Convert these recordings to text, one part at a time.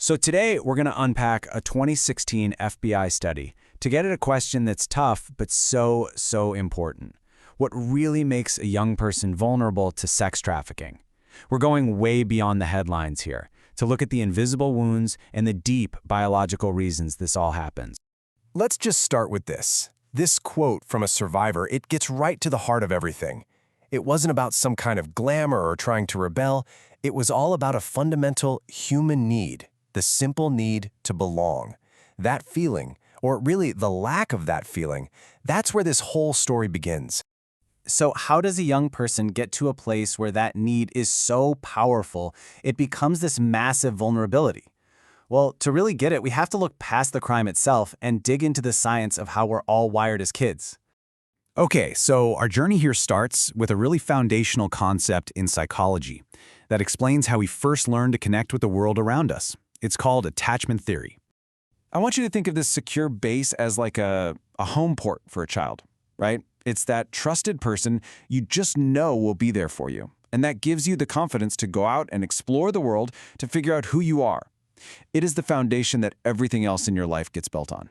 So today, we're going to unpack a 2016 FBI study to get at a question that's tough but so important. What really makes a young person vulnerable to sex trafficking? We're going way beyond the headlines here to look at the invisible wounds and the deep biological reasons this all happens. Let's just start with this. This quote from a survivor, it gets right to the heart of everything. It wasn't about some kind of glamour or trying to rebel. It was all about a fundamental human need, the simple need to belong. That feeling, or really the lack of that feeling, that's where this whole story begins. So how does a young person get to a place where that need is so powerful it becomes this massive vulnerability? Well, to really get it, we have to look past the crime itself and dig into the science of how we're all wired as kids. Okay, so our journey here starts with a really foundational concept in psychology that explains how we first learn to connect with the world around us. It's called attachment theory. I want you to think of this secure base as like a home port for a child, right? It's that trusted person you just know will be there for you, and that gives you the confidence to go out and explore the world to figure out who you are. It is the foundation that everything else in your life gets built on.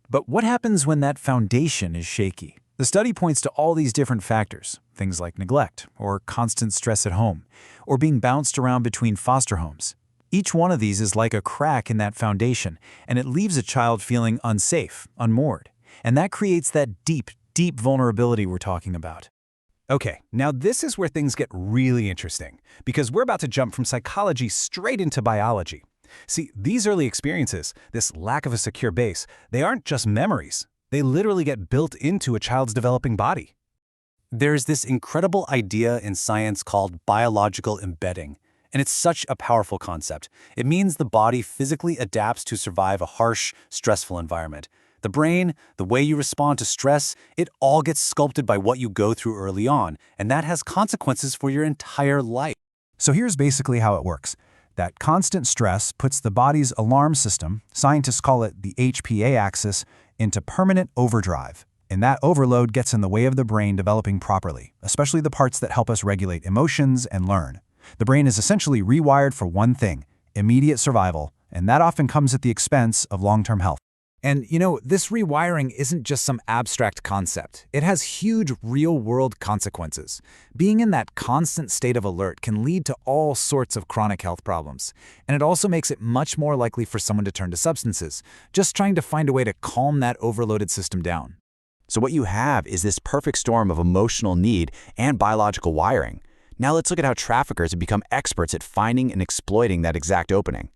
But what happens when that foundation is shaky? The study points to all these different factors, things like neglect, or constant stress at home, or being bounced around between foster homes. Each one of these is like a crack in that foundation, and it leaves a child feeling unsafe, unmoored. And that creates that deep vulnerability we're talking about. Okay, now this is where things get really interesting, because we're about to jump from psychology straight into biology. See, these early experiences, this lack of a secure base, they aren't just memories. They literally get built into a child's developing body. There's this incredible idea in science called biological embedding, and it's such a powerful concept. It means the body physically adapts to survive a harsh, stressful environment. The brain, the way you respond to stress, it all gets sculpted by what you go through early on, and that has consequences for your entire life. So here's basically how it works. That constant stress puts the body's alarm system, scientists call it the HPA axis, into permanent overdrive. And that overload gets in the way of the brain developing properly, especially the parts that help us regulate emotions and learn. The brain is essentially rewired for one thing, immediate survival, and that often comes at the expense of long-term health. And, this rewiring isn't just some abstract concept. It has huge real-world consequences. Being in that constant state of alert can lead to all sorts of chronic health problems. And it also makes it much more likely for someone to turn to substances, just trying to find a way to calm that overloaded system down. So what you have is this perfect storm of emotional need and biological wiring. Now let's look at how traffickers have become experts at finding and exploiting that exact opening.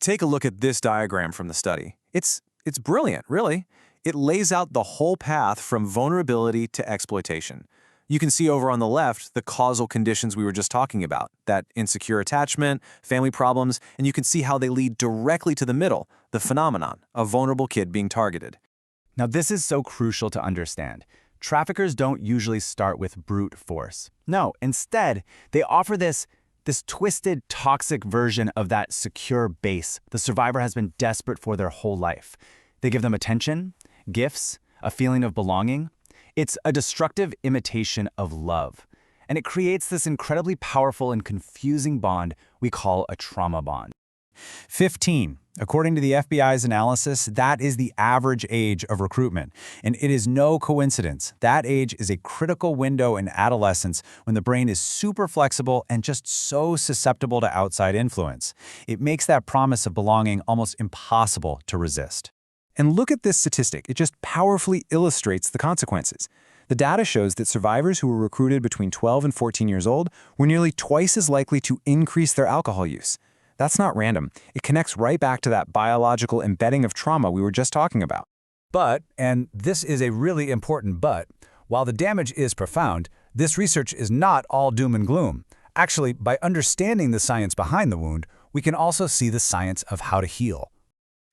Take a look at this diagram from the study. It's brilliant, really. It lays out the whole path from vulnerability to exploitation. You can see over on the left the causal conditions we were just talking about, that insecure attachment, family problems, and you can see how they lead directly to the middle, the phenomenon, a vulnerable kid being targeted. Now this is so crucial to understand. Traffickers don't usually start with brute force. No, instead, they offer this twisted, toxic version of that secure base the survivor has been desperate for their whole life. They give them attention, gifts, a feeling of belonging. It's a destructive imitation of love. And it creates this incredibly powerful and confusing bond we call a trauma bond. 15. According to the FBI's analysis, that is the average age of recruitment. And it is no coincidence. That age is a critical window in adolescence when the brain is super flexible and just so susceptible to outside influence. It makes that promise of belonging almost impossible to resist. And look at this statistic. It just powerfully illustrates the consequences. The data shows that survivors who were recruited between 12 and 14 years old were nearly twice as likely to increase their alcohol use. That's not random. It connects right back to that biological embedding of trauma we were just talking about. But, and this is a really important but, while the damage is profound, this research is not all doom and gloom. Actually, by understanding the science behind the wound, we can also see the science of how to heal.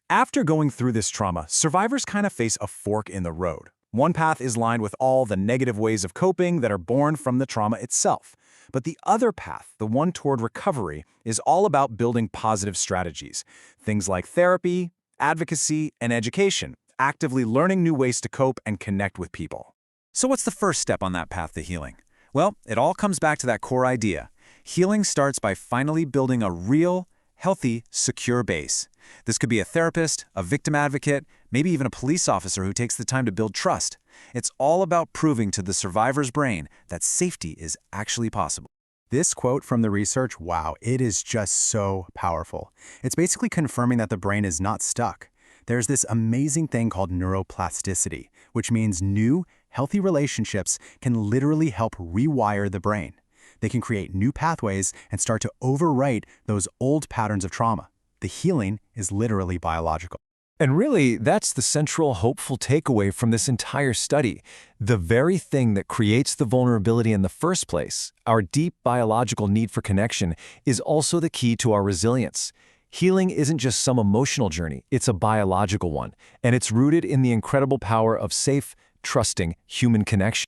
After going through this trauma, survivors kind of face a fork in the road. One path is lined with all the negative ways of coping that are born from the trauma itself. But the other path, the one toward recovery, is all about building positive strategies. Things like therapy, advocacy, and education, actively learning new ways to cope and connect with people. So what's the first step on that path to healing? Well, it all comes back to that core idea. Healing starts by finally building a real, healthy, secure base. This could be a therapist, a victim advocate, maybe even a police officer who takes the time to build trust. It's all about proving to the survivor's brain that safety is actually possible. This quote from the research, wow, it is just so powerful. It's basically confirming that the brain is not stuck. There's this amazing thing called neuroplasticity, which means new, healthy relationships can literally help rewire the brain. They can create new pathways and start to overwrite those old patterns of trauma. The healing is literally biological. And really, that's the central hopeful takeaway from this entire study. The very thing that creates the vulnerability in the first place, our deep biological need for connection, is also the key to our resilience. Healing isn't just some emotional journey, it's a biological one, and it's rooted in the incredible power of safe, trusting human connection.